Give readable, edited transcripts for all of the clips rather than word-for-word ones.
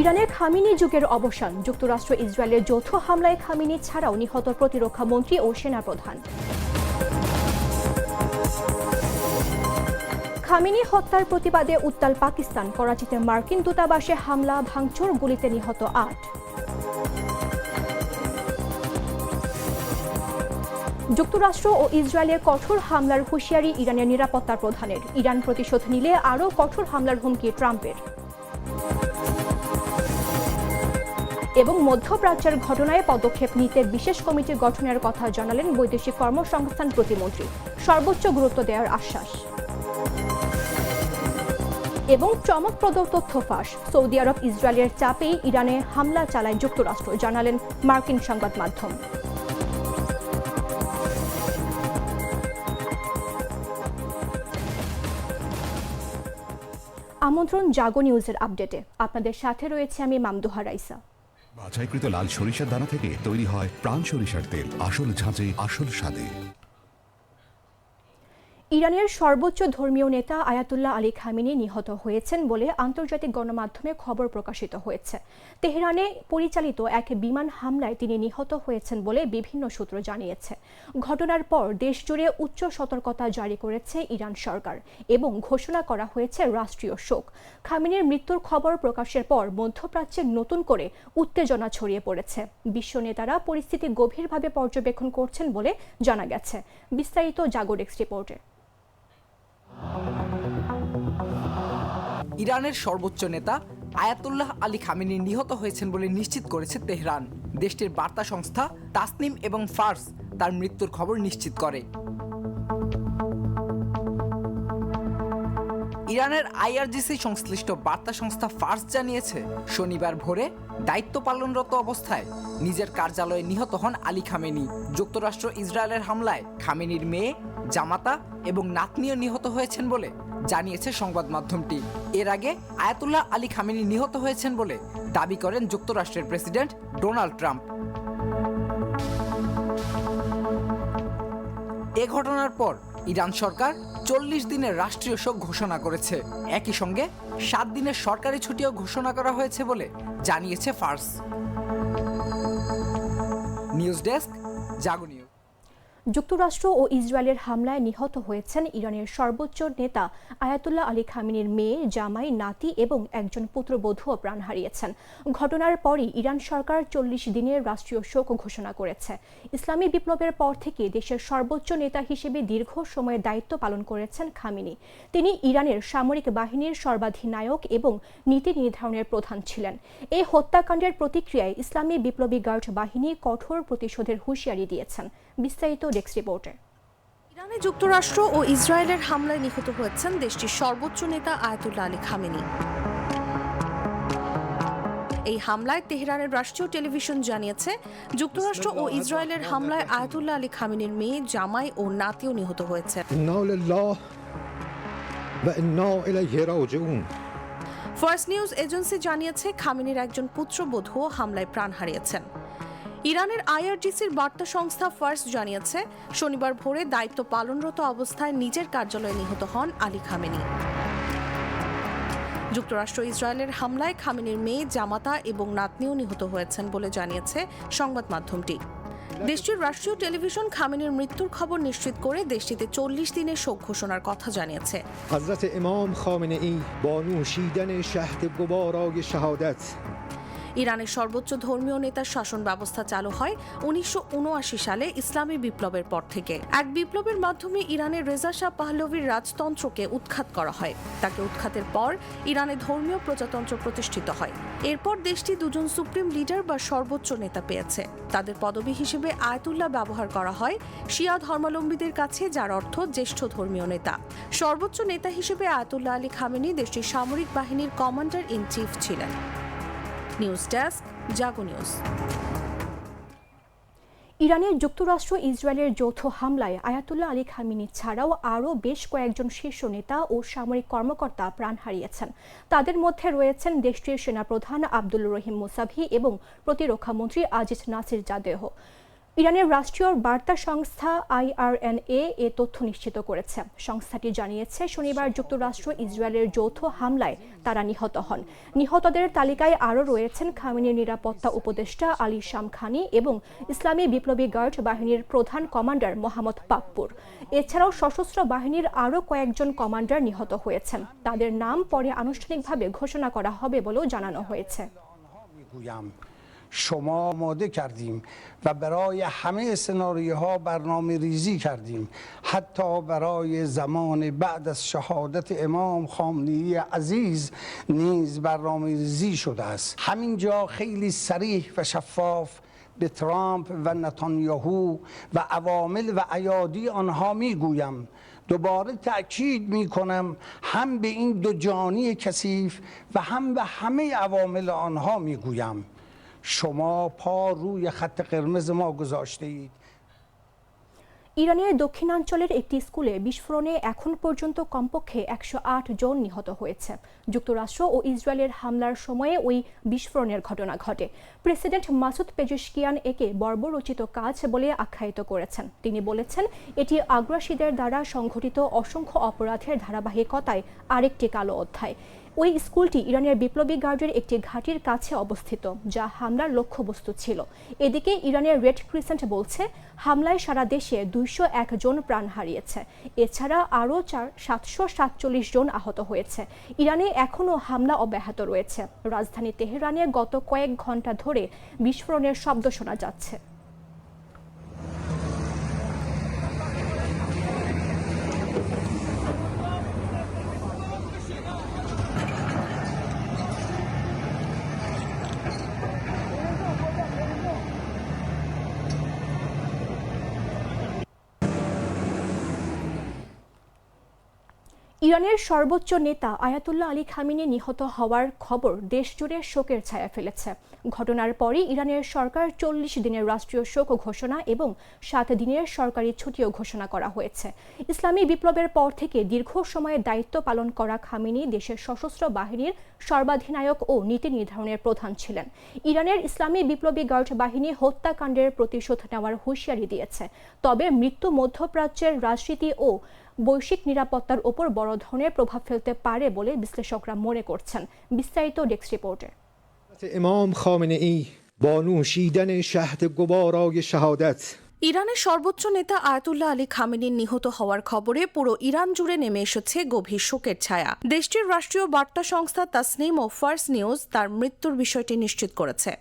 ইরানের খামিনি যুগের অবসান, যুক্তরাষ্ট্র ইসরায়েলের যৌথ হামলায় খামিনি ছাড়াও নিহত প্রতিরক্ষা মন্ত্রী ও সেনাপ্রধান। খামিনি হত্যার প্রতিবাদে উত্তাল পাকিস্তান, করাচিতে মার্কিন দূতাবাসে হামলা, ভাঙচুর, গুলিতে নিহত ৮। যুক্তরাষ্ট্র ও ইসরায়েলের কঠোর হামলার হুঁশিয়ারি ইরানের নিরাপত্তা প্রধানের, ইরান প্রতিশোধ নিলে আরও কঠোর হামলার হুমকি ট্রাম্পের। এবং মধ্যপ্রাচ্যের ঘটনায় পদক্ষেপ নিতে বিশেষ কমিটি গঠনের কথা জানালেন বৈদেশিক কর্মসংস্থান প্রতিমন্ত্রী, সর্বোচ্চ গুরুত্ব দেওয়ার আশ্বাস। এবং চমকপ্রদ তথ্য ফাঁস, সৌদি আরব ইসরায়েলের চাপেই ইরানে হামলা চালায় যুক্তরাষ্ট্র, জানালেন মার্কিন সংবাদ মাধ্যম। আমন্ত্রণ জাগো নিউজের আপডেটে, আপনাদের সাথে রয়েছে আমি মামদুহা রাইসা। বাছাইকৃত লাল সরিষার দানা থেকে তৈরি হয় প্রাণ সরিষার তেল, আসল ঝাঁঝে আসল স্বাদে। ইরানের সর্বোচ্চ ধর্মীয় নেতা আয়াতুল্লাহ আলী খামেনি নিহত হয়েছেন বলে আন্তর্জাতিক গণমাধ্যমে খবর প্রকাশিত হয়েছে। তেহরানে পরিচালিত এক বিমান হামলায় তিনি নিহত হয়েছেন বলে বিভিন্ন সূত্র জানিয়েছে। ঘটনার পর দেশজুড়ে উচ্চ সতর্কতা জারি করেছে ইরান সরকার এবং ঘোষণা করা হয়েছে রাষ্ট্রীয় শোক। খামেনির মৃত্যুর খবর প্রকাশের পর মধ্যপ্রাচ্যে নতুন করে উত্তেজনা ছড়িয়ে পড়েছে। বিশ্ব নেতারা পরিস্থিতি গভীরভাবে পর্যবেক্ষণ করছেন বলে জানা গেছে। বিস্তারিত জাগো ডেস্ক রিপোর্টে। ইরানের সর্বোচ্চ নেতা আয়াতুল্লাহ আলী খামেনি নিহত হয়েছেন বলে নিশ্চিত করেছে তেহরান। দেশটির বার্তা সংস্থা তাসনিম এবং ফার্স তার মৃত্যুর খবর নিশ্চিত করে। ইরানের আইআরজিসি সংশ্লিষ্ট বার্তা সংস্থা ফার্স জানিয়েছে, শনিবার ভোরে দায়িত্ব পালনরত অবস্থায় নিজের কার্যালয়ে নিহত হন আলী খামেনি। যুক্তরাষ্ট্র ইসরায়েলের হামলায় খামেনির মেয়ে, জামাতা এবং নাতনিও নিহত হয়েছেন বলে জানিয়েছে সংবাদ মাধ্যমটি। এর আগে আয়াতুল্লাহ আলী খামেনি নিহত হয়েছেন বলে দাবি করেন যুক্তরাষ্ট্রের প্রেসিডেন্ট ডোনাল্ড ট্রাম্প। এ ঘটনার পর ইরান সরকার 40 দিনের রাষ্ট্রীয় শোক ঘোষণা করেছে। একই সঙ্গে 7 দিনের সরকারি ছুটিও ঘোষণা করা হয়েছে বলে জানিয়েছে ফার্স। নিউজ ডেস্ক, জাগো নিউজ। যুক্তরাষ্ট্র ও ইসরায়েলের হামলায় নিহত হয়েছেন ইরানের সর্বোচ্চ নেতা আয়াতুল্লাহ আলী খামেনির মেয়ে, জামাই, নাতি এবং একজন পুত্রবধূও প্রাণ হারিয়েছেন। ঘটনার পরই ইরান সরকার 40 দিনের রাষ্ট্রীয় শোক ঘোষণা করেছে। ইসলামী বিপ্লবের পর থেকে দেশের সর্বোচ্চ নেতা হিসেবে দীর্ঘ সময়ের দায়িত্ব পালন করেছেন খামেনি। তিনি ইরানের সামরিক বাহিনীর সর্বাধিনায়ক এবং নীতি নির্ধারণের প্রধান ছিলেন। এই হত্যাকাণ্ডের প্রতিক্রিয়ায় ইসলামী বিপ্লবী গার্ড বাহিনী কঠোর প্রতিশোধের হুঁশিয়ারি দিয়েছেন। বিস্তারিত ডেস্ক রিপোর্টে। ইরানে যুক্তরাষ্ট্র ও ইসরায়েলের হামলায় নিহত হয়েছেন দেশটির সর্বোচ্চ নেতা আয়াতুল্লাহ আলী খামেনি। এই হামলায় তেহরানের রাষ্ট্রীয় টেলিভিশন জানিয়েছে, যুক্তরাষ্ট্র ও ইসরায়েলের হামলায় আয়াতুল্লাহ আলী খামেনির মেয়ে, জামাই ও নাতিও নিহত হয়েছে। ফার্স্ট নিউজ এজেন্সি জানিয়েছে, খামেনির একজন পুত্রবধূও হামলায় প্রাণ হারিয়েছেন। ইরানের আইআরজিসির বার্তা সংস্থা ফার্স জানিয়েছে, শনিবার ভোরে দায়িত্ব পালনরত অবস্থায় নিজের কার্যালয়ে নিহত হন আলী খামেনি। যুক্তরাষ্ট্র ইসরায়েলের হামলায় খামেনির মেয়ে, জামাতা এবং নাতনিও নিহত হয়েছেন বলে জানিয়েছে সংবাদ মাধ্যমটি। দেশটির রাষ্ট্রীয় টেলিভিশন খামেনির মৃত্যুর খবর নিশ্চিত করে দেশটিতে 40 দিনের শোক ঘোষণার কথা জানিয়েছে। হযরত ইমাম খামেনেই বা নূশিদান শাহদ গুবারায়ে শাহাদাত। ইরানের সর্বোচ্চ ধর্মীয় নেতার শাসন ব্যবস্থা চালু হয় 1979 সালে ইসলামী বিপ্লবের পর থেকে। এক বিপ্লবের মাধ্যমে ইরানের রেজা শাহ পাহলভির রাজতন্ত্রকে উৎখাত করা হয়। তাকে উৎখাতের পর ইরানে ধর্মীয় প্রজাতন্ত্র প্রতিষ্ঠিত হয়। এরপর দেশটি দুজন সুপ্রিম লিডার বা সর্বোচ্চ নেতা পেয়েছে। তাদের পদবি হিসেবে আয়াতুল্লাহ ব্যবহার করা হয় শিয়া ধর্মাবলম্বীদের কাছে, যার অর্থ জ্যেষ্ঠ ধর্মীয় নেতা। সর্বোচ্চ নেতা হিসেবে আয়াতুল্লাহ আলী খামেনি দেশটির সামরিক বাহিনীর কমান্ডার ইন চিফ ছিলেন। নিউজ ডেস্ক, জাগো নিউজ। ইরানের যুক্তরাষ্ট্র ইসরায়েলের যৌথ হামলায় আয়াতুল্লাহ আলী খামেনি ছাড়াও আরও বেশ কয়েকজন শীর্ষ নেতা ও সামরিক কর্মকর্তা প্রাণ হারিয়েছেন। তাদের মধ্যে রয়েছেন দেশটির সেনাপ্রধান আব্দুল রহিম মুসাভি এবং প্রতিরক্ষা মন্ত্রী আজিজ নাসির জাদেহ। ইরানের রাষ্ট্রীয় বার্তা সংস্থা IRNA এ তথ্য নিশ্চিত করেছে। সংস্থাটি জানিয়েছে শনিবার যুক্তরাষ্ট্র ইসরায়েলের যৌথ হামলায় তারা নিহত হন। নিহতদের তালিকায় আরও রয়েছেন খামেনির নিরাপত্তা উপদেষ্টা আলী শামখানি এবং ইসলামী বিপ্লবী গার্ড বাহিনীর প্রধান কমান্ডার মোহাম্মদ পাকপুর। এছাড়াও সশস্ত্র বাহিনীর আরও কয়েকজন কমান্ডার নিহত হয়েছেন। তাদের নাম পরে আনুষ্ঠানিকভাবে ঘোষণা করা হবে বলেও জানানো হয়েছে। شما آماده کردیم و برای همه سناریوها برنامه ریزی کردیم، حتی برای زمان بعد از شهادت امام خامنه‌ای عزیز نیز برنامه ریزی شده است. همینجا خیلی صریح و شفاف به ترامپ و نتانیاهو و عوامل و ایادی آنها میگویم، دوباره تأکید میکنم، هم به این دو جانی کثیف و هم به همه عوامل آنها میگویم شما پا روی خط قرمز ما گذاشته اید. ইরানের দক্ষিণাঞ্চলের একটি স্কুলে বিস্ফোরণে এখন পর্যন্ত কমপক্ষে 108 জন নিহত হয়েছে। যুক্তরাষ্ট্র ও ইসরায়েলের হামলার সময়ে ওই বিস্ফোরণের ঘটনা ঘটে। প্রেসিডেন্ট মাসুদ পেজেশকিয়ান একে বর্বরোচিত কাজ বলে আখ্যায়িত করেছেন। তিনি বলেছেন, এটি আগ্রাসীদের দ্বারা সংঘটিত অসংখ্য অপরাধের ধারাবাহিকতায় আরেকটি কালো অধ্যায়। ওই স্কুলটি ইরানের বিপ্লবী গার্ডের একটি ঘাঁটির কাছে অবস্থিত, যা হামলার লক্ষ্যবস্তু ছিল। এদিকে ইরানের রেড ক্রিসেন্ট বলছে, হামলায় সারা দেশে 201 জন প্রাণ হারিয়েছে। এছাড়া আরও 747 জন আহত হয়েছে। ইরানে এখনও হামলা অব্যাহত রয়েছে। রাজধানী তেহরানে গত কয়েক ঘন্টা ধরে বিস্ফোরণের শব্দ শোনা যাচ্ছে। ইরানের সর্বোচ্চ নেতা আয়াতুল্লাহ আলী খামেনি নিহত হওয়ার খবর দেশজুড়ে শোকের ছায়া ফেলেছে। ঘটনার পরই ইরানের সরকার 40 দিনের রাষ্ট্রীয় শোক ঘোষণা এবং 7 দিনের সরকারি ছুটিও ঘোষণা করা হয়েছে। ইসলামী বিপ্লবের পর থেকে দীর্ঘ সময়ে দায়িত্ব পালন করা খামেনি দেশের সশস্ত্র বাহিনীর সর্বাধিনায়ক ও নীতি নির্ধারণের প্রধান ছিলেন। ইরানের ইসলামী বিপ্লবী গার্ড বাহিনী হত্যাকাণ্ডের প্রতিশোধ নেওয়ার হুঁশিয়ারি দিয়েছে। তবে মৃত্যু মধ্যপ্রাচ্যের রাজনীতি ও বৈশ্বিক নিরাপত্তার উপর বড় ধরনের প্রভাব ফেলতে পারে বলে বিশ্লেষকরা মনে করছেন। বিস্তারিত ডেস্ক রিপোর্টে। امام خامنه ای با نوشیدن شهد گوارای شهادت ইরানের সর্বোচ্চ নেতা আয়াতুল্লাহ আলী খামেনির নিহত হওয়ার খবরে পুরো ইরান জুড়ে নেমে এসেছে গভীর শোকের ছায়া। দেশটির রাষ্ট্রীয় বার্তা সংস্থা তাসনিম ও ফার্স নিউজ তার মৃত্যুর বিষয়টি নিশ্চিত করেছে।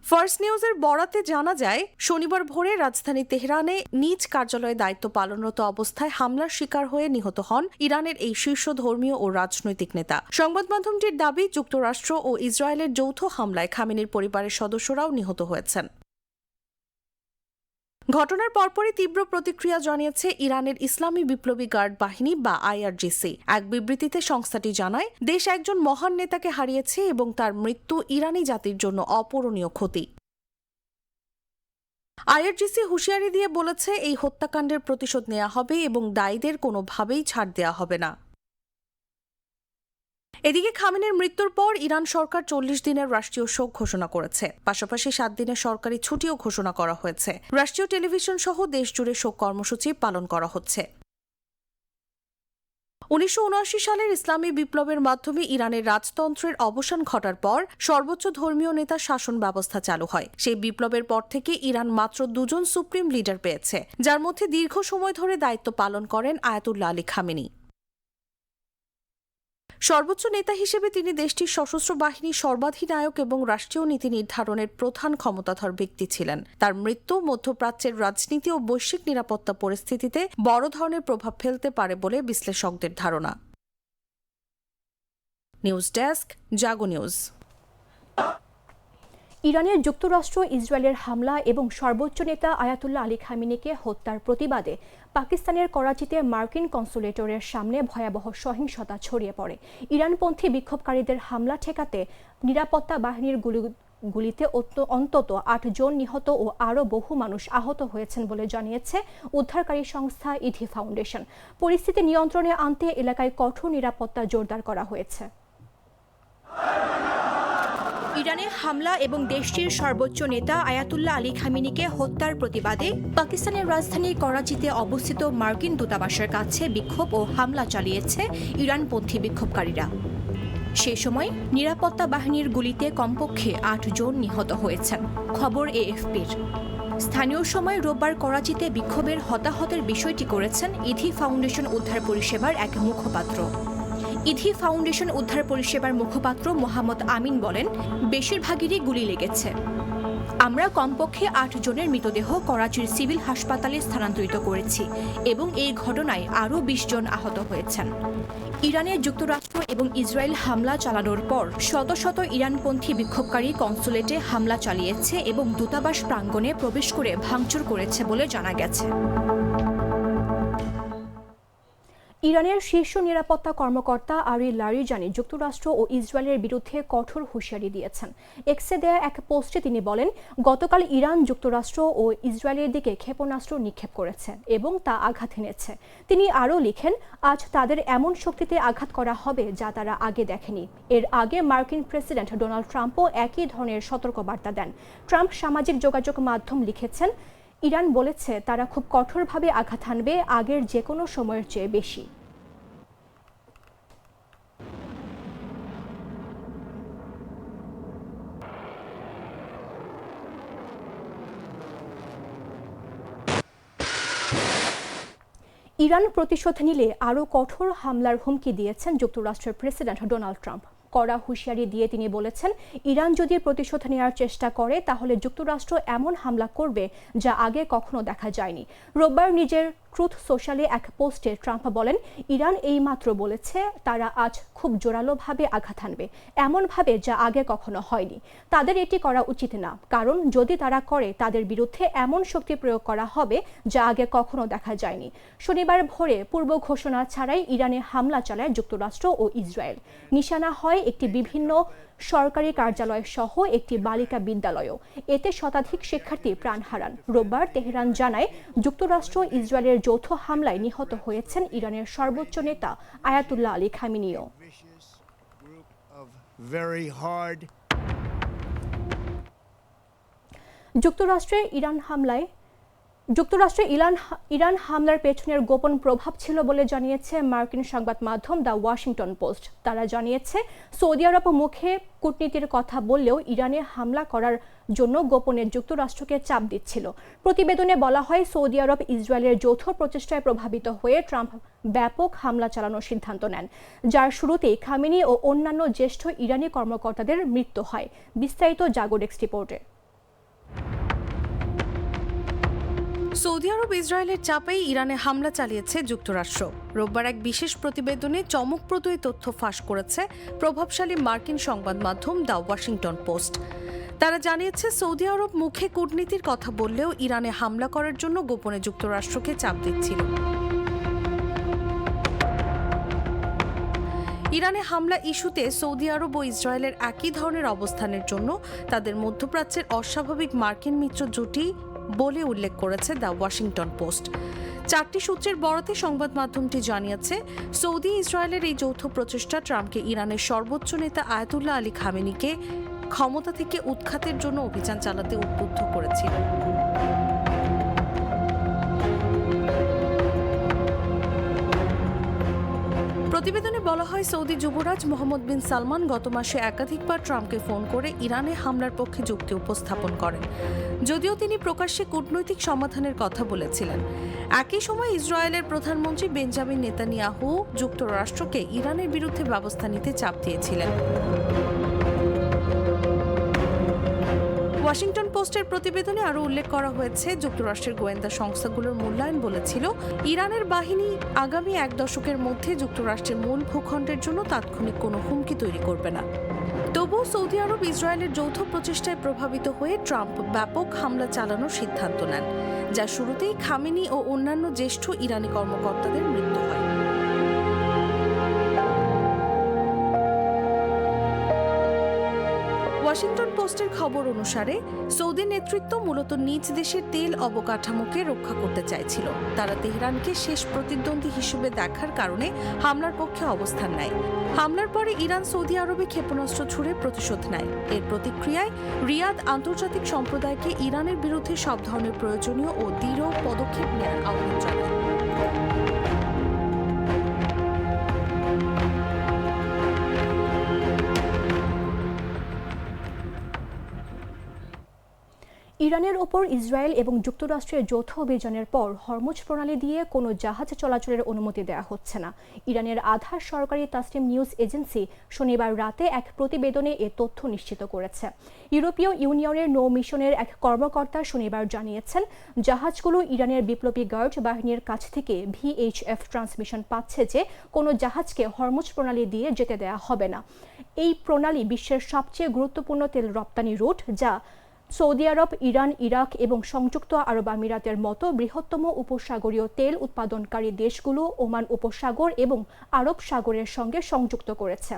ফার্স্ট নিউজের বরাতে জানা যায়, শনিবার ভোরে রাজধানী তেহরানে নিজ কার্যালয়ে দায়িত্ব পালনরত অবস্থায় হামলার শিকার হয়ে নিহত হন ইরানের এই শীর্ষ ধর্মীয় ও রাজনৈতিক নেতা। সংবাদ মাধ্যমটির দাবি, যুক্তরাষ্ট্র ও ইসরায়েলের যৌথ হামলায় খামেনির পরিবারের সদস্যরাও নিহত হয়েছেন। ঘটনার পরপরই তীব্র প্রতিক্রিয়া জানিয়েছে ইরানের ইসলামী বিপ্লবী গার্ড বাহিনী বা IRGC। এক বিবৃতিতে সংস্থাটি জানায়, দেশ একজন মহান নেতাকে হারিয়েছে এবং তার মৃত্যু ইরানি জাতির জন্য অপূরণীয় ক্ষতি। IRGC হুঁশিয়ারি দিয়ে বলেছে, এই হত্যাকাণ্ডের প্রতিশোধ নেওয়া হবে এবং দায়ীদের কোনোভাবেই ছাড় দেওয়া হবে না। এদিকে খামেনির মৃত্যুর পর ইরান সরকার 40 দিনের রাষ্ট্রীয় শোক ঘোষণা করেছে। পাশাপাশি 7 দিনের সরকারি ছুটিও ঘোষণা করা হয়েছে। রাষ্ট্রীয় টেলিভিশন সহ দেশজুড়ে শোক কর্মসূচি পালন করা হচ্ছে। 1979 সালের ইসলামী বিপ্লবের মাধ্যমে ইরানের রাজতন্ত্রের অবসান ঘটার পর সর্বোচ্চ ধর্মীয় নেতা শাসন ব্যবস্থা চালু হয়। সেই বিপ্লবের পর থেকে ইরান মাত্র 2 জন সুপ্রিম লিডার পেয়েছে, যার মধ্যে দীর্ঘ সময় ধরে দায়িত্ব পালন করেন আয়াতুল্লাহ আলী খামেনি। সর্বোচ্চ নেতা হিসেবে তিনি দেশটির সশস্ত্র বাহিনীর সর্বাধিনায়ক এবং রাষ্ট্রীয় নীতি নির্ধারণের প্রধান ক্ষমতাধর ব্যক্তি ছিলেন। তার মৃত্যু মধ্যপ্রাচ্যের রাজনীতি ও বৈশ্বিক নিরাপত্তা পরিস্থিতিতে বড় ধরনের প্রভাব ফেলতে পারে বলে বিশ্লেষকদের ধারণা। নিউজ ডেস্ক, জাগো নিউজ। ইরানের যুক্তরাষ্ট্র ইসরায়েলের হামলা এবং সর্বোচ্চ নেতা আয়াতুল্লাহ আলী খামেনিকে হত্যার প্রতিবাদে পাকিস্তানের করাচিতে মার্কিন কনসুলেটরের সামনে ভয়াবহ সহিংসতা ছড়িয়ে পড়ে। ইরানপন্থী বিক্ষোভকারীদের হামলা ঠেকাতে নিরাপত্তা বাহিনীর গুলিতে অন্তত 8 জন নিহত ও আরও বহু মানুষ আহত হয়েছেন বলে জানিয়েছে উদ্ধারকারী সংস্থা ইধি ফাউন্ডেশন। পরিস্থিতি নিয়ন্ত্রণে আনতে এলাকায় কঠোর নিরাপত্তা জোরদার করা হয়েছে। ইরানে হামলা এবং দেশটির সর্বোচ্চ নেতা আয়াতুল্লাহ আলী খামেনিকে হত্যার প্রতিবাদে পাকিস্তানের রাজধানী করাচিতে অবস্থিত মার্কিন দূতাবাসের কাছে বিক্ষোভ ও হামলা চালিয়েছে ইরানপন্থী বিক্ষোভকারীরা। সে সময় নিরাপত্তা বাহিনীর গুলিতে কমপক্ষে ৮ জন নিহত হয়েছেন, খবর এএফপির। স্থানীয় সময় রোববার করাচিতে বিক্ষোভের হতাহতের বিষয়টি করেছেন ইধি ফাউন্ডেশন উদ্ধার পরিষেবার এক মুখপাত্র। ইধি ফাউন্ডেশন উদ্ধার পরিষেবার মুখপাত্র মোহাম্মদ আমিন বলেন, বেশিরভাগেরই গুলি লেগেছে। আমরা কমপক্ষে ৮ জনের মৃতদেহ করাচির সিভিল হাসপাতালে স্থানান্তরিত করেছি এবং এই ঘটনায় আরও ২০ জন আহত হয়েছেন। ইরানে যুক্তরাষ্ট্র এবং ইসরায়েল হামলা চালানোর পর শত শত ইরানপন্থী বিক্ষোভকারী কনসুলেটে হামলা চালিয়েছে এবং দূতাবাস প্রাঙ্গণে প্রবেশ করে ভাঙচুর করেছে বলে জানা গেছে। ইরানের শীর্ষ নিরাপত্তা কর্মকর্তা আরি লারিজানি যুক্তরাষ্ট্র ও ইসরায়েলের বিরুদ্ধে কঠোর হুঁশিয়ারি দিয়েছেন। এক্সে দেয়া এক পোস্টে তিনি বলেন, গতকাল ইরান যুক্তরাষ্ট্র ও ইসরায়েলের দিকে ক্ষেপণাস্ত্র নিক্ষেপ করেছে এবং তা আঘাত এনেছে। তিনি আরও লিখেন, আজ তাদের এমন শক্তিতে আঘাত করা হবে যা তারা আগে দেখেনি। এর আগে মার্কিন প্রেসিডেন্ট ডোনাল্ড ট্রাম্পও একই ধরনের সতর্কবার্তা দেন। ট্রাম্প সামাজিক যোগাযোগ মাধ্যম লিখেছেন, ইরান বলেছে তারা খুব কঠোরভাবে আঘাত হানবে, আগের যে কোনো সময়ের চেয়ে বেশি। ইরান প্রতিশোধ নিলে আরও কঠোর হামলার হুমকি দিয়েছেন যুক্তরাষ্ট্রের প্রেসিডেন্ট ডোনাল্ড ট্রাম্প। কড়া হুঁশিয়ারি দিয়ে তিনি বলেছেন, ইরান যদি প্রতিশোধ নেওয়ার চেষ্টা করে তাহলে যুক্তরাষ্ট্র এমন হামলা করবে যা আগে কখনো দেখা যায়নি। রোববার নিজের ট্রুথ সোশ্যালে এক পোস্টে ট্রাম্প বলেন, ইরান এইমাত্র বলেছে তারা আজ খুব জোরালোভাবে আঘাত হানবে, এমনভাবে যা আগে কখনো হয়নি। তাদের এটি করা উচিত না, কারণ যদি তারা করে তাদের বিরুদ্ধে এমন শক্তি প্রয়োগ করা হবে যা আগে কখনো দেখা যায়নি। শনিবার ভোরে পূর্ব ঘোষণা ছাড়াই ইরানে হামলা চালায় যুক্তরাষ্ট্র ও ইসরায়েল। নিশানা হয় একটি বিভিন্ন সরকারি কার্যালয় সহ একটি বালিকা বিদ্যালয়ও। এতে শতাধিক শিক্ষার্থী প্রাণ হারান। রোববার তেহরান জানায়, যুক্তরাষ্ট্র ইসরায়েলের যৌথ হামলায় নিহত হয়েছেন ইরানের সর্বোচ্চ নেতা আয়াতুল্লাহ আলী খামেনিও। যুক্তরাষ্ট্রে ইরান হামলার পেছনের গোপন প্রভাব ছিল বলে জানিয়েছে মার্কিন সংবাদ মাধ্যম দ্য ওয়াশিংটন পোস্ট। তারা জানিয়েছে, সৌদি আরব মুখে কূটনীতির কথা বললেও ইরানে হামলা করার জন্য গোপনে যুক্তরাষ্ট্রকে চাপ দিচ্ছিল। প্রতিবেদনে বলা হয়, সৌদি আরব ইসরায়েলের যৌথ প্রচেষ্টায় প্রভাবিত হয়ে ট্রাম্প ব্যাপক হামলা চালানোর সিদ্ধান্ত নেন, যার শুরুতেই খামেনি ও অন্যান্য জ্যেষ্ঠ ইরানি কর্মকর্তাদের মৃত্যু হয়। বিস্তারিত জাগোডেক্স রিপোর্টে। সৌদি আরব ইসরায়েলের চাপেই ইরানে হামলা চালিয়েছে যুক্তরাষ্ট্র। রোববার এক বিশেষ প্রতিবেদনে চমকপ্রদ এই তথ্য ফাঁস করেছে প্রভাবশালী মার্কিন সংবাদ মাধ্যম দ্য ওয়াশিংটন পোস্ট। তারা জানিয়েছে, সৌদি আরব মুখে কূটনীতির কথা বললেও ইরানে হামলা করার জন্য গোপনে যুক্তরাষ্ট্রকে চাপ দিচ্ছিল। ইরানে হামলা ইস্যুতে সৌদি আরব ও ইসরায়েলের একই ধরনের অবস্থানের জন্য তাদের মধ্যপ্রাচ্যের অস্বাভাবিক মার্কিন মিত্র জুটি বলে উল্লেখ করেছে দ্য ওয়াশিংটন পোস্ট। 4টি সূত্রের বরাতে সংবাদ মাধ্যমটি জানিয়েছে, সৌদি ইসরায়েলের এই যৌথ প্রচেষ্টা ট্রাম্পকে ইরানের সর্বোচ্চ নেতা আয়াতুল্লাহ আলী খামেনিকে ক্ষমতা থেকে উৎখাতের জন্য অভিযান চালাতে উদ্বুদ্ধ করেছিল। প্রতিবেদনে বলা হয়, সৌদি যুবরাজ মোহাম্মদ বিন সালমান গত মাসে একাধিকবার ট্রাম্পকে ফোন করে ইরানে হামলার পক্ষে যুক্তি উপস্থাপন করেন, যদিও তিনি প্রকাশ্যে কূটনৈতিক সমাধানের কথা বলেছিলেন। একই সময় ইসরায়েলের প্রধানমন্ত্রী বেঞ্জামিন নেতানিয়াহু যুক্তরাষ্ট্রকে ইরানের বিরুদ্ধে ব্যবস্থা নিতে চাপ দিয়েছিলেন। ওয়াশিংটন পোস্টের প্রতিবেদনে আরও উল্লেখ করা হয়েছে, যুক্তরাষ্ট্রের গোয়েন্দা সংস্থাগুলোর মূল্যায়ন বলেছিল, ইরানের বাহিনী আগামী 1 দশকের মধ্যে যুক্তরাষ্ট্রের মূল ভূখণ্ডের জন্য তাৎক্ষণিক কোনো হুমকি তৈরি করবে না। তবুও সৌদি আরব ইসরায়েলের যৌথ প্রচেষ্টায় প্রভাবিত হয়ে ট্রাম্প ব্যাপক হামলা চালানোর সিদ্ধান্ত নেন, যা শুরুতেই খামেনি ও অন্যান্য জ্যেষ্ঠ ইরানি কর্মকর্তাদের মৃত্যু হয়। ওয়াশিংটন পোস্টের খবর অনুসারে সৌদি নেতৃত্ব মূলত নিজ দেশের তেল অবকাঠামোকে রক্ষা করতে চাইছিল। তারা তেহরানকে শেষ প্রতিদ্বন্দ্বী হিসেবে দেখার কারণে হামলার পক্ষে অবস্থান নেয়। হামলার পরে ইরান সৌদি আরবে ক্ষেপণাস্ত্র ছুড়ে প্রতিশোধ নেয়। এর প্রতিক্রিয়ায় রিয়াদ আন্তর্জাতিক সম্প্রদায়কে ইরানের বিরুদ্ধে সব ধরনের প্রয়োজনীয় ও দৃঢ় পদক্ষেপ নেওয়ার আহ্বান জানায়। ইরানের ওপর ইসরায়েল এবং যুক্তরাষ্ট্রের যৌথ অভিযানের পর হরমুজ প্রণালী দিয়ে কোনো জাহাজ চলাচলের অনুমতি দেওয়া হচ্ছে না। ইরানের আধার সরকারি তাসনিম নিউজ এজেন্সি শনিবার রাতে এক প্রতিবেদনে এ তথ্য নিশ্চিত করেছে। ইউরোপীয় ইউনিয়নের নৌ মিশনের এক কর্মকর্তা শনিবার জানিয়েছেন, জাহাজগুলো ইরানের বিপ্লবী গার্ড বাহিনীর কাছ থেকে VHF ট্রান্সমিশন পাচ্ছে যে কোনো জাহাজকে হরমুজ প্রণালী দিয়ে যেতে দেওয়া হবে না। এই প্রণালী বিশ্বের সবচেয়ে গুরুত্বপূর্ণ তেল রপ্তানি রুট, যা সৌদি আরব, ইরান, ইরাক এবং সংযুক্ত আরব আমিরাতের মতো বৃহত্তম উপসাগরীয় তেল উৎপাদনকারী দেশগুলো ওমান উপসাগর এবং আরব সাগরের সঙ্গে সংযুক্ত করেছে।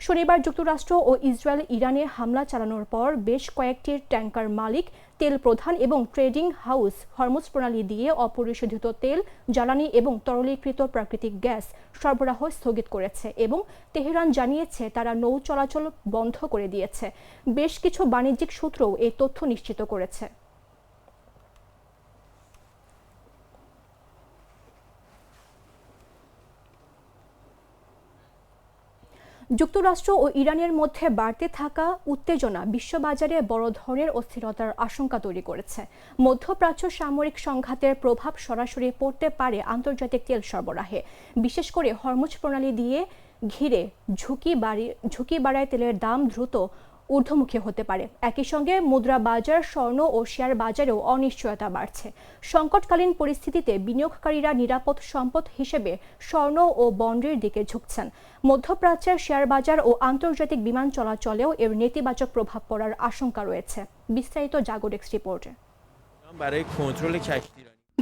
শনিবার যুক্তরাষ্ট্র ও ইসরায়েল ইরানে হামলা চালানোর পর বেশ কয়েকটি ট্যাঙ্কার মালিক, তেল প্রধান এবং ট্রেডিং হাউস হরমুজ প্রণালী দিয়ে অপরিশোধিত তেল, জ্বালানি এবং তরলীকৃত প্রাকৃতিক গ্যাস সরবরাহ স্থগিত করেছে এবং তেহরান জানিয়েছে তারা নৌ চলাচল বন্ধ করে দিয়েছে। বেশ কিছু বাণিজ্যিক সূত্রও এই তথ্য নিশ্চিত করেছে। যুক্তরাষ্ট্র ও ইরানের মধ্যে বাড়তে থাকা উত্তেজনা বিশ্ববাজারে বড় ধরনের অস্থিরতার আশঙ্কা তৈরি করেছে। মধ্যপ্রাচ্য সামরিক সংঘাতের প্রভাব সরাসরি পড়তে পারে আন্তর্জাতিক তেল সরবরাহে, বিশেষ করে হরমুজ প্রণালী দিয়ে ঘিরে ঝুঁকি বাড়ায় তেলের দাম দ্রুত ঊর্ধ্বমুখী হতে পারে। একই সঙ্গে মুদ্রা বাজার, স্বর্ণ ও শেয়ার বাজারেও অনিশ্চয়তা বাড়ছে। সংকটকালীন পরিস্থিতিতে বিনিয়োগকারীরা নিরাপদ সম্পদ হিসেবে স্বর্ণ ও বন্ডের দিকে ঝুঁকছেন। মধ্যপ্রাচ্যের শেয়ার বাজার ও আন্তর্জাতিক বিমান চলাচলেও এর নেতিবাচক প্রভাব পড়ার আশঙ্কা রয়েছে। বিস্তারিত জাগোডেক্স রিপোর্টে।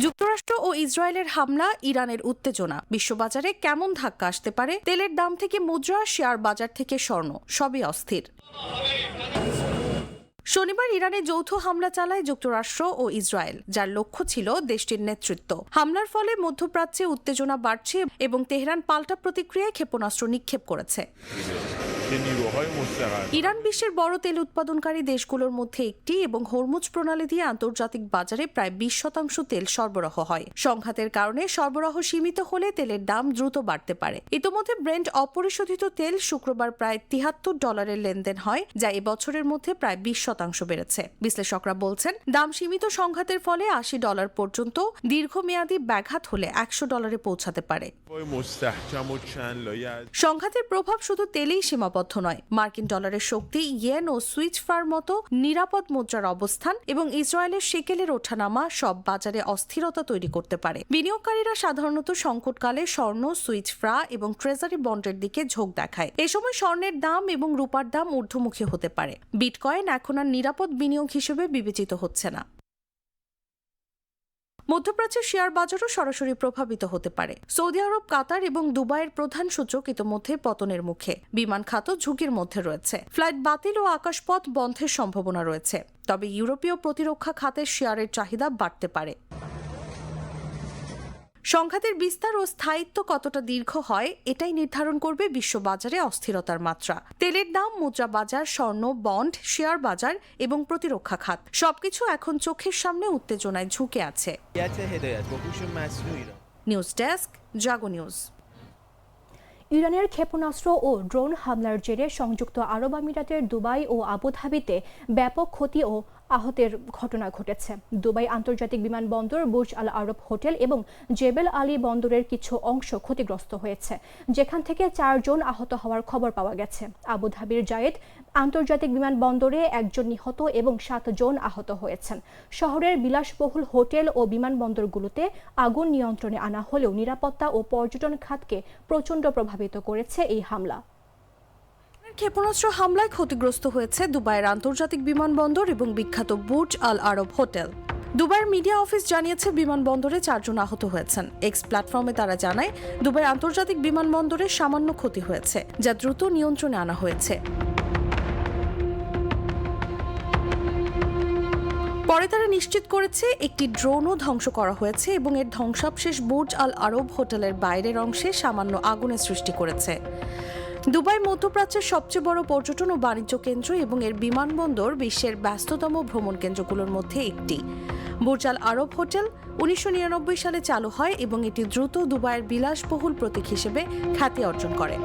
যুক্তরাষ্ট্র ও ইসরায়েলের হামলা, ইরানের উত্তেজনা, বিশ্ববাজারে কেমন ধাক্কা আসতে পারে? তেলের দাম থেকে মুদ্রা, শেয়ার বাজার থেকে স্বর্ণ, সবই অস্থির। শনিবার ইরানে যৌথ হামলা চালায় যুক্তরাষ্ট্র ও ইসরায়েল, যার লক্ষ্য ছিল দেশটির নেতৃত্ব। হামলার ফলে মধ্যপ্রাচ্যে উত্তেজনা বাড়ছে এবং তেহরান পাল্টা প্রতিক্রিয়ায় ক্ষেপণাস্ত্র নিক্ষেপ করেছে। ইরান বিশ্বের বড় তেল উৎপাদনকারী দেশগুলোর মধ্যে একটি এবং হরমুজ প্রণালী দিয়ে আন্তর্জাতিক বাজারে প্রায় 20% তেল সরবরাহ হয়। সংঘাতের কারণে সরবরাহ সীমিত হলে তেলের দাম দ্রুত বাড়তে পারে। ইতোমধ্যে ব্রেন্ট অপরিশোধিত তেল শুক্রবার প্রায় $73 লেনদেন হয়, যা এবছরের মধ্যে প্রায় 20% বেড়েছে। বিশ্লেষকরা বলছেন, দাম সীমিত সংঘাতের ফলে $80 পর্যন্ত দীর্ঘমেয়াদী ব্যাঘাত হলে $100 পৌঁছাতে পারে। সংঘাতের প্রভাব শুধু তেলেই সীমাবদ্ধ নয়। মার্কিন ডলারের শক্তি, ইয়েন ও সুইচ ফ্রার মতো নিরাপদ মুদ্রার অবস্থান এবং ইসরায়েলের শেকেলের ওঠানামা সব বাজারে অস্থিরতা তৈরি করতে পারে। বিনিয়োগকারীরা সাধারণত সংকটকালে স্বর্ণ, সুইচ ফ্রা এবং ট্রেজারি বন্ডের দিকে ঝোঁক দেখায়। এ সময় স্বর্ণের দাম এবং রূপার দাম ঊর্ধ্বমুখী হতে পারে। বিটকয়েন এখন আর নিরাপদ বিনিয়োগ হিসেবে বিবেচিত হচ্ছে না। মধ্যপ্রাচ্যের শেয়ার বাজারও সরাসরি প্রভাবিত হতে পারে। সৌদি আরব, কাতার এবং দুবাইয়ের প্রধান সূচক ইতোমধ্যে পতনের মুখে। বিমান খাতও ঝুঁকির মধ্যে রয়েছে। ফ্লাইট বাতিল ও আকাশপথ বন্ধের সম্ভাবনা রয়েছে। তবে ইউরোপীয় প্রতিরক্ষা খাতের শেয়ারের চাহিদা বাড়তে পারে। সংঘাতের বিস্তার ও স্থায়িত্ব কতটা দীর্ঘ হয়, এটাই নির্ধারণ করবে বিশ্ববাজারে অস্থিরতার মাত্রা। তেলের দাম, মুদ্রা বাজার, স্বর্ণ, বন্ড, শেয়ার বাজার এবং প্রতিরক্ষা খাত সবকিছু এখন চোখের সামনে উত্তেজনায় ঝুঁকে আছে। নিউজ ডেস্ক, জাগো নিউজ। ইরানের ক্ষেপণাস্ত্র ও ড্রোন হামলার জেরে সংযুক্ত আরব আমিরাতের দুবাই ও আবুধাবিতে ব্যাপক ক্ষতি ও আহতের ঘটনা ঘটেছে। দুবাই আন্তর্জাতিক বিমানবন্দর, বুর্জ আল আরব হোটেল এবং জেবেল আলী বন্দরের কিছু অংশ ক্ষতিগ্রস্ত হয়েছে, যেখান থেকে 4 জন আহত হওয়ার খবর পাওয়া গেছে। আবুধাবির জায়েদ আন্তর্জাতিক বিমানবন্দরে 1 জন নিহত এবং 7 জন আহত হয়েছেন। শহরের বিলাসবহুল হোটেল ও বিমানবন্দরগুলোতে আগুন নিয়ন্ত্রণে আনা হলেও নিরাপত্তা ও পর্যটন খাতকে প্রচণ্ড প্রভাবিত করেছে এই হামলা। ক্ষেপণাস্ত্র হামলায় ক্ষতিগ্রস্ত হয়েছে দুবাইয়ের আন্তর্জাতিক বিমানবন্দর এবং বিখ্যাত বুর্জ আল আরব হোটেল। দুবাইয়ের মিডিয়া অফিস জানিয়েছে বিমানবন্দরে 4 জন আহত হয়েছেন। এক্স প্ল্যাটফর্মে তারা জানায়, দুবাই আন্তর্জাতিক বিমানবন্দরে সামান্য ক্ষতি হয়েছে, যা দ্রুত নিয়ন্ত্রণে আনা হয়েছে। পরে তারা নিশ্চিত করেছে একটি ড্রোনও ধ্বংস করা হয়েছে এবং এর ধ্বংসাবশেষ বুর্জ আল আরব হোটেলের বাইরের অংশে সামান্য আগুনের সৃষ্টি করেছে। দুবাই মধ্যপ্রাচ্যের সবচেয়ে বড় পর্যটন ও বাণিজ্য কেন্দ্র এবং এর বিমানবন্দর বিশ্বের ব্যস্ততম ভ্রমণ কেন্দ্রগুলোর মধ্যে একটি। বুর্জ আল আরব হোটেল 1999 সালে চালু হয় এবং এটি দ্রুত দুবাইয়ের বিলাসবহুল প্রতীক হিসেবে খ্যাতি অর্জন করে।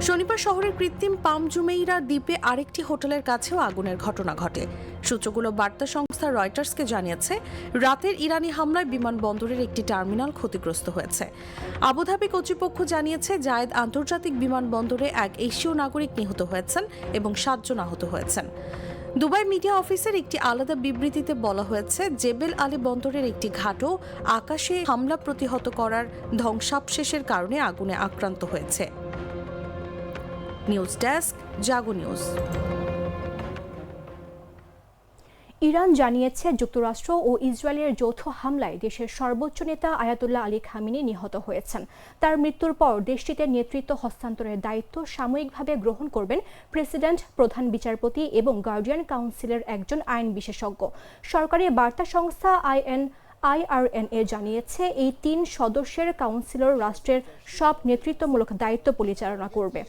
শনিবার শহরের কৃত্রিম পাম জুমেইরা দ্বীপে আরেকটি হোটেলের কাছেও আগুনের ঘটনা ঘটে। সূত্রগুলো বার্তা সংস্থা রয়টার্সকে জানিয়েছে, রাতের ইরানি হামলায় বিমানবন্দরের একটি টার্মিনাল ক্ষতিগ্রস্ত হয়েছে। আবুধাবি কর্তৃপক্ষ জানিয়েছে, জায়েদ আন্তর্জাতিক বিমানবন্দরে এক এশীয় নাগরিক নিহত হয়েছেন এবং 7 জন আহত হয়েছেন। দুবাই মিডিয়া অফিসের একটি আলাদা বিবৃতিতে বলা হয়েছে, জেবেল আলী বন্দরের একটি ঘাটও আকাশে হামলা প্রতিহত করার ধ্বংসাবশেষের কারণে আগুনে আক্রান্ত হয়েছে। নিউজ ডেস্ক, জাগো নিউজ। ইরান জানিয়েছে, যুক্তরাষ্ট্র ও ইসরায়েলের যৌথ হামলায় দেশের সর্বোচ্চ নেতা আয়াতুল্লাহ আলী খামেনি নিহত হয়েছেন। তার মৃত্যুর পর দেশটিতে নেতৃত্ব হস্তান্তরের দায়িত্ব সাময়িকভাবে গ্রহণ করবেন প্রেসিডেন্ট, প্রধান বিচারপতি এবং গার্ডিয়ান কাউন্সিলের একজন আইন বিশেষজ্ঞ। সরকারি বার্তা সংস্থা IRNA জানিয়েছে, এই 3 সদস্যের কাউন্সিলর রাষ্ট্রের সব নেতৃত্বমূলক দায়িত্ব পরিচালনা করবে।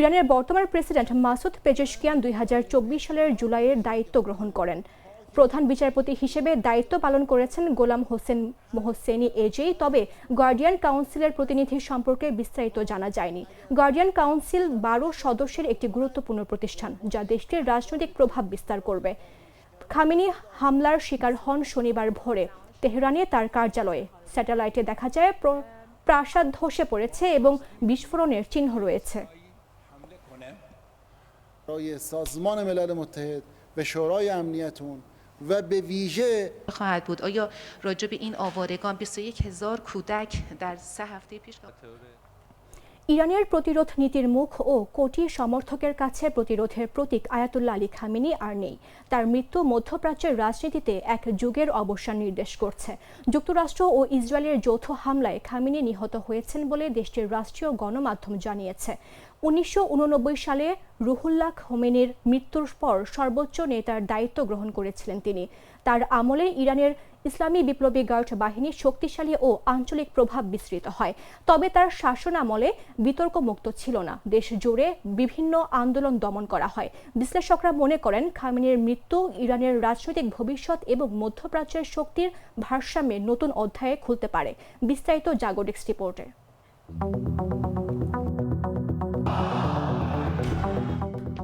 ইরানের বর্তমান প্রেসিডেন্ট মাসুদ পেজেশকিয়ান 2024 সালের জুলাইয়ের দায়িত্ব গ্রহণ করেন। প্রধান বিচারপতি হিসেবে দায়িত্ব পালন করেছেন গোলাম হোসেন মোহসেনি এজেই। তবে গার্ডিয়ান কাউন্সিলের প্রতিনিধি সম্পর্কে বিস্তারিত জানা যায়নি। গার্ডিয়ান কাউন্সিল 12 সদস্যের একটি গুরুত্বপূর্ণ প্রতিষ্ঠান, যা দেশটির রাজনৈতিক প্রভাব বিস্তার করবে। খামেনি হামলার শিকার হন শনিবার ভোরে তেহরানে তার কার্যালয়ে। স্যাটেলাইটে দেখা যায় প্রাসাদ ধসে পড়েছে এবং বিস্ফোরণের চিহ্ন রয়েছে। برای سازمان ملل متحد به شورای امنیتون و به ویژه خواهد بود. آیا راجع به این آوارگان 21000 کودک در 3 هفته پیش ইরানের প্রতিরোধ নীতির মুখ ও কোটি সমর্থকের কাছে প্রতিরোধের প্রতীক আয়াতুল্লাহ আলী খামেনি আর নেই। তার মৃত্যু মধ্যপ্রাচ্যের রাজনীতিতে এক যুগের অবসান নির্দেশ করছে। যুক্তরাষ্ট্র ও ইসরায়েলের যৌথ হামলায় খামেনি নিহত হয়েছেন বলে দেশটির রাষ্ট্রীয় গণমাধ্যম জানিয়েছে। 1989 সালে রুহুল্লাহ খোমেনির মৃত্যুর পর সর্বোচ্চ নেতার দায়িত্ব গ্রহণ করেছিলেন তিনি। তার আমলে ইরানের ইসলামী বিপ্লবী গার্ড বাহিনী শক্তিশালী ও আঞ্চলিক প্রভাব বিস্তৃত হয়। তবে তার শাসন আমলে বিতর্কমুক্ত ছিল না। দেশ জুড়ে বিভিন্ন আন্দোলন দমন করা হয়। বিশ্লেষকরা মনে করেন, খামেনির মৃত্যু ইরানের রাজনৈতিক ভবিষ্যৎ এবং মধ্যপ্রাচ্যের শক্তির ভারসাম্যে নতুন অধ্যায়ে খুলতে পারে। বিস্তারিত জাগো ডেস্ক রিপোর্টে।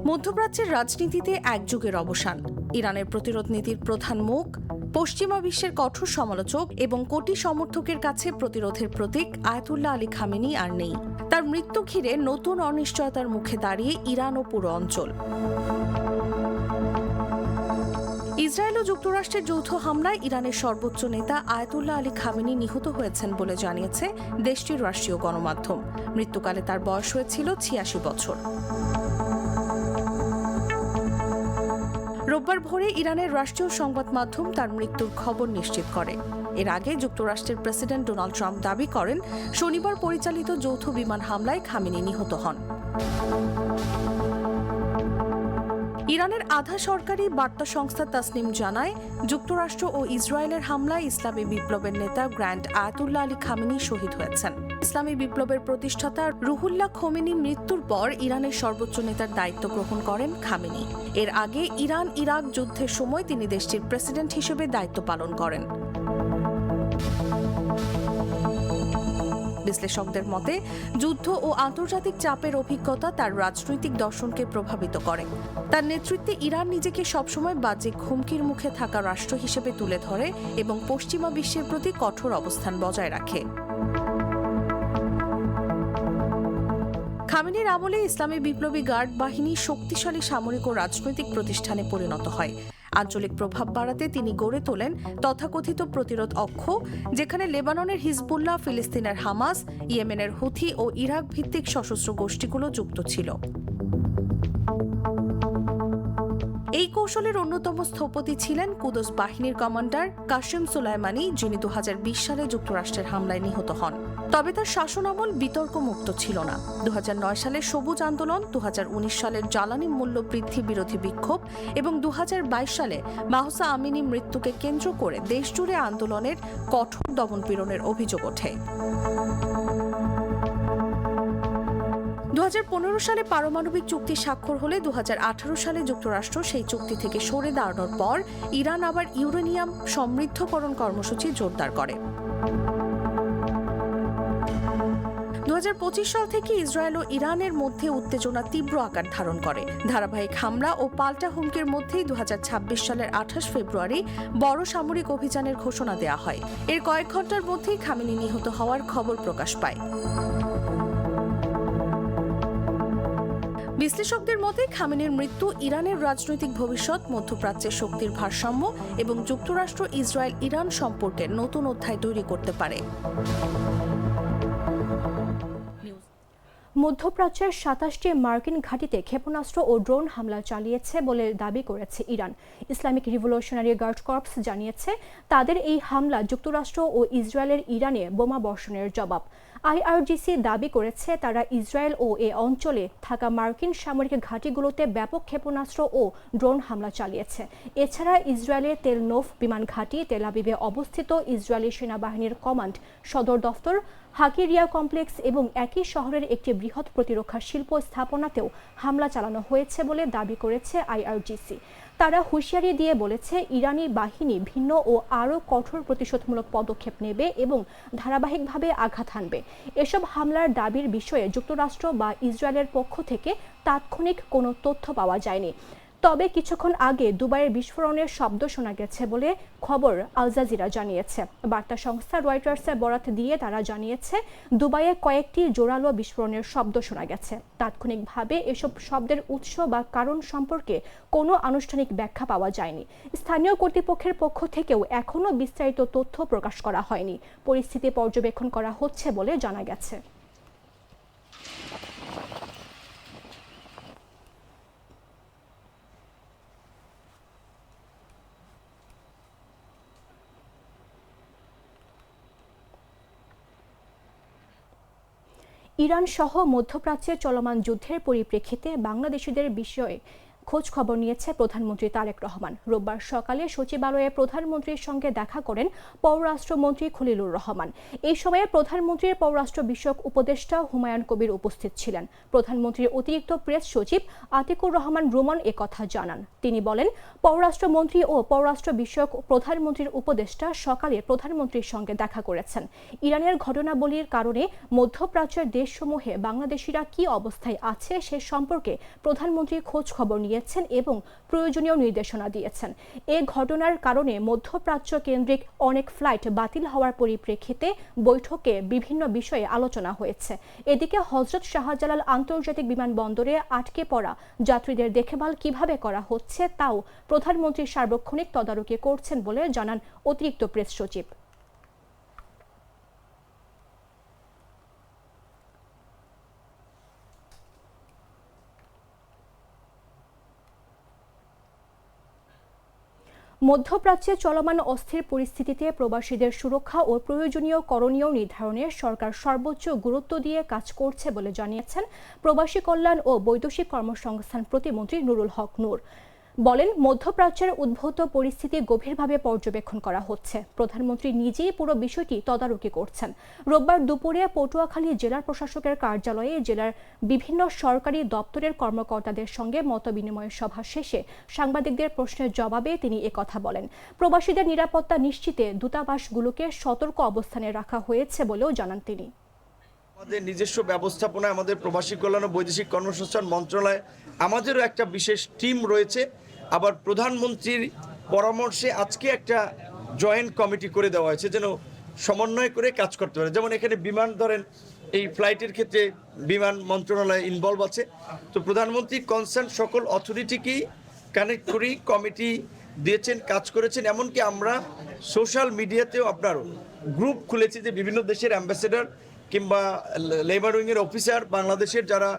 মধ্যপ্রাচ্যের রাজনীতিতে এক যুগের অবসান। ইরানের প্রতিরোধ নীতির প্রধান মুখ, পশ্চিমা বিশ্বের কঠোর সমালোচক এবং কোটি সমর্থকের কাছে প্রতিরোধের প্রতীক আয়াতুল্লাহ আলী খামেনি আর নেই। তার মৃত্যু ঘিরে নতুন অনিশ্চয়তার মুখে দাঁড়িয়ে ইরান ও পুরো অঞ্চল। ইসরায়েল ও যুক্তরাষ্ট্রের যৌথ হামলায় ইরানের সর্বোচ্চ নেতা আয়াতুল্লাহ আলী খামেনি নিহত হয়েছেন বলে জানিয়েছে দেশটির রাষ্ট্রীয় গণমাধ্যম। মৃত্যুকালে তার বয়স হয়েছিল 86 বছর। রোববার ভোরে ইরানের রাষ্ট্রীয় সংবাদ মাধ্যম তার মৃত্যুর খবর নিশ্চিত করে। এর আগে যুক্তরাষ্ট্রের প্রেসিডেন্ট ডোনাল্ড ট্রাম্প দাবি করেন, শনিবার পরিচালিত যৌথ বিমান হামলায় খামেনি নিহত হন। ইরানের আধা সরকারি বার্তা সংস্থা তাসনিম জানায়, যুক্তরাষ্ট্র ও ইসরায়েলের হামলায় ইসলামী বিপ্লবের নেতা গ্র্যান্ড আয়াতুল্লাহ আলী খামেনি শহীদ হয়েছেন। ইসলামী বিপ্লবের প্রতিষ্ঠাতা রুহুল্লাহ খোমেনির মৃত্যুর পর ইরানের সর্বোচ্চ নেতার দায়িত্ব গ্রহণ করেন খামেনি। এর আগে ইরান ইরাক যুদ্ধের সময় তিনি দেশটির প্রেসিডেন্ট হিসেবে দায়িত্ব পালন করেন। বিশ্লেষকদের মতে, যুদ্ধ ও আন্তর্জাতিক চাপের অভিজ্ঞতা তার রাজনৈতিক দর্শনকে প্রভাবিত করে। তার নেতৃত্বে ইরান নিজেকে সবসময় বাহ্যিক হুমকির মুখে থাকা রাষ্ট্র হিসেবে তুলে ধরে এবং পশ্চিমা বিশ্বের প্রতি কঠোর অবস্থান বজায় রাখে। খামেনির আমলে ইসলামী বিপ্লবী গার্ড বাহিনী শক্তিশালী সামরিক ও রাজনৈতিক প্রতিষ্ঠানে পরিণত হয়। আঞ্চলিক প্রভাব বাড়াতে তিনি গড়ে তোলেন তথাকথিত প্রতিরোধ অক্ষ, যেখানে লেবাননের হিজবুল্লাহ, ফিলিস্তিনের হামাস, ইয়েমেনের হুথি ও ইরাক ভিত্তিক সশস্ত্র গোষ্ঠীগুলো যুক্ত ছিল। এই এই কৌশলের অন্যতম স্থপতি ছিলেন কুদস বাহিনীর কমান্ডার কাসেম সুলাইমানি, যিনি 2020 সালে যুক্তরাষ্ট্রের হামলায় নিহত হন। তবে তার শাসনামল বিতর্কমুক্ত ছিল না। 2009 সালের সবুজ আন্দোলন, 2019 সালের জ্বালানি মূল্য বৃদ্ধি বিরোধী বিক্ষোভ এবং 2022 সালে মাহসা আমিনী মৃত্যুকে কেন্দ্র করে দেশজুড়ে আন্দোলনের কঠোর দমনপীড়নের অভিযোগ ওঠে। 2015 সালে পারমাণবিক চুক্তি স্বাক্ষর হলে 2018 সালে যুক্তরাষ্ট্র সেই চুক্তি থেকে সরে দাঁড়ানোর পর ইরান আবার ইউরেনিয়াম সমৃদ্ধকরণ কর্মসূচি জোরদার করে। 2025 সাল থেকে ইসরায়েল ও ইরানের মধ্যে উত্তেজনা তীব্র আকার ধারণ করে। ধারাবাহিক হামলা ও পাল্টা হুমকির মধ্যেই 2026 সালের 28 ফেব্রুয়ারি বড় সামরিক অভিযানের ঘোষণা দেওয়া হয়। এর কয়েক ঘন্টার মধ্যেই খামেনি নিহত হওয়ার খবর প্রকাশ পায়। বিশ্লেষকদের মতে খামেনির মৃত্যু ইরানের রাজনৈতিক ভবিষ্যৎ, মধ্যপ্রাচ্যের শক্তির ভারসাম্য এবং যুক্তরাষ্ট্র ইসরায়েল ইরান সম্পর্কের নতুন অধ্যায় তৈরি করতে পারে। মধ্যপ্রাচ্যের 27টি মার্কিন ঘাঁটিতে ক্ষেপণাস্ত্র ও ড্রোন হামলা চালিয়েছে বলে দাবি করেছে Iran. Islamic Revolutionary Guard Corps জানিয়েছে তাদের এই হামলা যুক্তরাষ্ট্র ও ইসরায়েলের ইরানে বোমা বর্ষণের জবাব। আইআরজিসি দাবি করেছে তারা ইসরায়েল ও এ অঞ্চলে থাকা মার্কিন সামরিক ঘাঁটিগুলোতে ব্যাপক ক্ষেপণাস্ত্র ও ড্রোন হামলা চালিয়েছে। এছাড়া ইসরায়েলের তেল নোভ বিমান ঘাঁটি, তেল আবিবে অবস্থিত ইসরায়েলি সেনাবাহিনীর কমান্ড সদর দফতর, হাকিরিয়া কমপ্লেক্স এবং একই শহরের একটি বৃহৎ প্রতিরক্ষা শিল্প স্থাপনাতেও হামলা চালানো হয়েছে বলে দাবি করেছে আইআরজিসি। তারা হুঁশিয়ারি দিয়ে বলেছে ইরানি বাহিনী ভিন্ন ও আরও কঠোর প্রতিশোধমূলক পদক্ষেপ নেবে এবং ধারাবাহিকভাবে আঘাত হানবে। এসব হামলার দাবির বিষয়ে যুক্তরাষ্ট্র বা ইসরায়েলের পক্ষ থেকে তাৎক্ষণিক কোনো তথ্য পাওয়া যায়নি। তবে কিছুক্ষণ আগে দুবাইয়ের বিস্ফোরণের শব্দ শোনা গেছে বলে খবর আল জাজিরা জানিয়েছে। বার্তা সংস্থা রয়টার্সের বরাত দিয়ে তারা জানিয়েছে দুবাইয়ে কয়েকটি জোরালো বিস্ফোরণের শব্দ শোনা গেছে। তাৎক্ষণিকভাবে এসব শব্দের উৎস বা কারণ সম্পর্কে কোনো আনুষ্ঠানিক ব্যাখ্যা পাওয়া যায়নি। স্থানীয় কর্তৃপক্ষের পক্ষ থেকেও এখনও বিস্তারিত তথ্য প্রকাশ করা হয়নি। পরিস্থিতি পর্যবেক্ষণ করা হচ্ছে বলে জানা গেছে। ইরান সহ মধ্যপ্রাচ্যে চলমান যুদ্ধের পরিপ্রেক্ষিতে বাংলাদেশিদের বিষয়ে খোঁজ খবর নিয়েছে প্রধানমন্ত্রী তারেক রহমান। রোববার সকালে সচিবালয়ে প্রধানমন্ত্রীর সঙ্গে দেখা করেন পররাষ্ট্রমন্ত্রী খলিলুর রহমান। এই সময়ে প্রধানমন্ত্রীর পররাষ্ট্র বিষয়ক উপদেষ্টা হুমায়ুন কবির উপস্থিত ছিলেন। প্রধানমন্ত্রীর অতিরিক্ত প্রেস সচিব আতিকুর রহমান রুমন একথা জানান। তিনি বলেন, পররাষ্ট্রমন্ত্রী ও পররাষ্ট্র বিষয়ক প্রধানমন্ত্রীর উপদেষ্টা সকালে প্রধানমন্ত্রীর সঙ্গে দেখা করেছেন। ইরানের ঘটনাবলীর কারণে মধ্যপ্রাচ্যের দেশসমূহে বাংলাদেশিরা কী অবস্থায় আছে সে সম্পর্কে প্রধানমন্ত্রী খোঁজ খবর নিয়েছেন এবং প্রয়োজনীয় নির্দেশনা দিয়েছেন। এ ঘটনার কারণে মধ্যপ্রাচ্য কেন্দ্রিক অনেক ফ্লাইট বাতিল হওয়ার পরিপ্রেক্ষিতে বৈঠকে বিভিন্ন বিষয়ে আলোচনা হয়েছে। এদিকে হযরত শাহজালাল আন্তর্জাতিক বিমানবন্দরে আটকে পড়া যাত্রীদের দেখভাল কিভাবে করা হচ্ছে তাও প্রধানমন্ত্রী সার্বক্ষণিক তদারকি করছেন বলে জানান অতিরিক্ত প্রেস সচিব। মধ্যপ্রাচ্যে চলমান অস্থির পরিস্থিতিতে প্রবাসীদের সুরক্ষা ও প্রয়োজনীয় করণীয় নির্ধারণে সরকার সর্বোচ্চ গুরুত্ব দিয়ে কাজ করছে বলে জানিয়েছেন প্রবাসী কল্যাণ ও বৈদেশিক কর্মসংস্থান প্রতিমন্ত্রী নুরুল হক নূর। বলেন, মধ্যপ্রাচ্যের উদ্ভূত পরিস্থিতি গভীরভাবে পর্যবেক্ষণ করা হচ্ছে। প্রধানমন্ত্রী নিজেই পুরো বিষয়টি তদারকি করছেন। রোববার দুপুরে পটুয়াখালী জেলা প্রশাসকের কার্যালয়ে জেলার বিভিন্ন সরকারি দপ্তরের কর্মকর্তাদের সঙ্গে মতবিনিময় সভা শেষে সাংবাদিকদের প্রশ্নের জবাবে তিনি একথা বলেন। প্রবাসীদের নিরাপত্তা নিশ্চিতে দূতাবাসগুলোকে সতর্ক অবস্থানে রাখা হয়েছে বলেও জানান তিনি। আমাদের নিজস্ব ব্যবস্থাপনায় আমাদের প্রবাসী কল্যাণ ও বৈদেশিক কর্মসংস্থান মন্ত্রণালয় আমাদেরও একটা বিশেষ টিম রয়েছে। আবার প্রধানমন্ত্রীর পরামর্শে আজকে একটা জয়েন্ট কমিটি করে দেওয়া হয়েছে যেন সমন্বয় করে কাজ করতে পারে। যেমন এখানে বিমান ধরেন এই ফ্লাইটের ক্ষেত্রে বিমান মন্ত্রণালয় ইনভলভ আছে। তো প্রধানমন্ত্রী কনসার্ন সকল অথরিটিকেই কানেক্ট করি, কমিটি দিয়েছেন, কাজ করেছেন। এমনকি আমরা সোশ্যাল মিডিয়াতেও আপনারও গ্রুপ খুলেছি যে বিভিন্ন দেশের অ্যাম্বাসেডর কিংবা লেবার উইংয়ের অফিসার, বাংলাদেশের যারা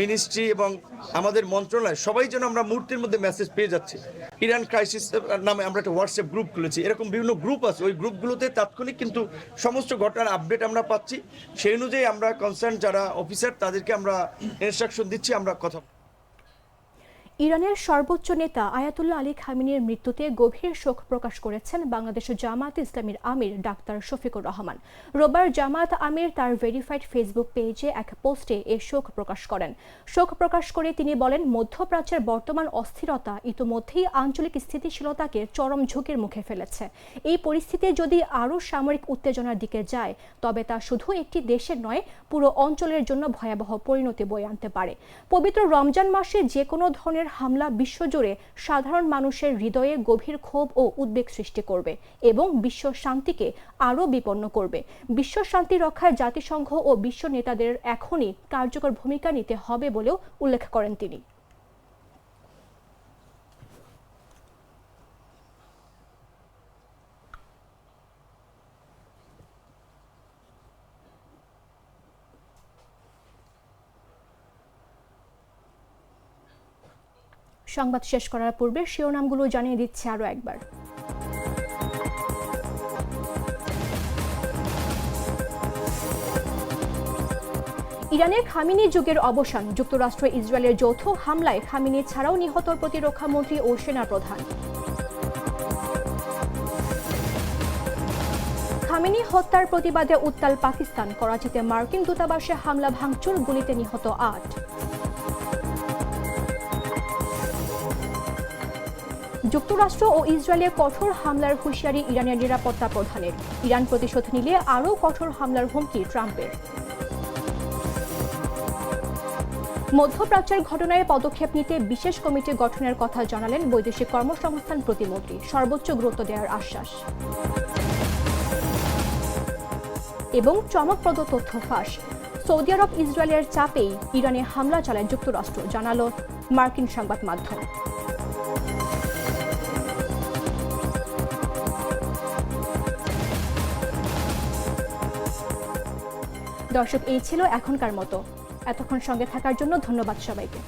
মিনিস্ট্রি এবং আমাদের মন্ত্রণালয়, সবাই যেন আমরা মুহূর্তের মধ্যে মেসেজ পেয়ে যাচ্ছি। ইরান ক্রাইসিস নামে আমরা একটা হোয়াটসঅ্যাপ গ্রুপ খুলেছি, এরকম বিভিন্ন গ্রুপ আছে, ওই গ্রুপগুলোতে তাৎক্ষণিক কিন্তু সমস্ত ঘটনার আপডেট আমরা পাচ্ছি। সেই অনুযায়ী আমরা কনসার্ন যারা অফিসার তাদেরকে আমরা ইনস্ট্রাকশন দিচ্ছি, আমরা কথা। ইরানের সর্বোচ্চ নেতা আয়াতুল্লাহ আলী খামেনির মৃত্যুতে গভীর শোক প্রকাশ করেছেন বাংলাদেশ জামায়াতে ইসলামীর আমির ডাক্তার শফিকুর রহমান। রোববার জামায়াত আমির তার ভেরিফাইড ফেসবুক পেজে এক পোস্টে এ শোক প্রকাশ করেন। শোক প্রকাশ করে তিনি বলেন, মধ্যপ্রাচ্যের বর্তমান অস্থিরতা ইতোমধ্যেই আঞ্চলিক স্থিতিশীলতাকে চরম ঝুঁকির মুখে ফেলেছে। এই পরিস্থিতি যদি আরও সামরিক উত্তেজনার দিকে যায় তবে তা শুধু একটি দেশের নয়, পুরো অঞ্চলের জন্য ভয়াবহ পরিণতি বয়ে আনতে পারে। পবিত্র রমজান মাসে যে কোনো ধরনের হামলা বিশ্বজুড়ে সাধারণ মানুষের হৃদয়ে গভীর ক্ষোভ ও উদ্বেগ সৃষ্টি করবে এবং বিশ্ব শান্তিকে আরও বিপন্ন করবে। বিশ্ব শান্তি রক্ষায় জাতিসংঘ ও বিশ্ব নেতাদের এখনই কার্যকর ভূমিকা নিতে হবে বলেও উল্লেখ করেন তিনি। সংবাদ শেষ করার পূর্বে শিরোনামগুলো জানিয়ে দিচ্ছে আরও একবার। ইরানের খামেনি যুগের অবসান, যুক্তরাষ্ট্র ইসরায়েলের যৌথ হামলায় খামেনি ছাড়াও নিহত প্রতিরক্ষা মন্ত্রী ও সেনাপ্রধান। খামেনি হত্যার প্রতিবাদে উত্তাল পাকিস্তান, করাচিতে মার্কিন দূতাবাসে হামলা ভাঙচুর, গুলিতে নিহত ৮। যুক্তরাষ্ট্র ও ইসরায়েলের কঠোর হামলার হুঁশিয়ারি ইরানের নিরাপত্তা প্রধানের, ইরান প্রতিশোধ নিলে আরও কঠোর হামলার হুমকি ট্রাম্পের। মধ্যপ্রাচ্যের ঘটনায় পদক্ষেপ নিতে বিশেষ কমিটি গঠনের কথা জানালেন বৈদেশিক কর্মসংস্থান প্রতিমন্ত্রী, সর্বোচ্চ গুরুত্ব দেওয়ার আশ্বাস। এবং চমকপ্রদ তথ্য ফাঁস, সৌদি আরব ইসরায়েলের চাপেই ইরানে হামলা চালায় যুক্তরাষ্ট্র, জানালো মার্কিন সংবাদ মাধ্যম। দর্শক, এই ছিল এখনকার মতো। এতক্ষণ সঙ্গে থাকার জন্য ধন্যবাদ সবাইকে।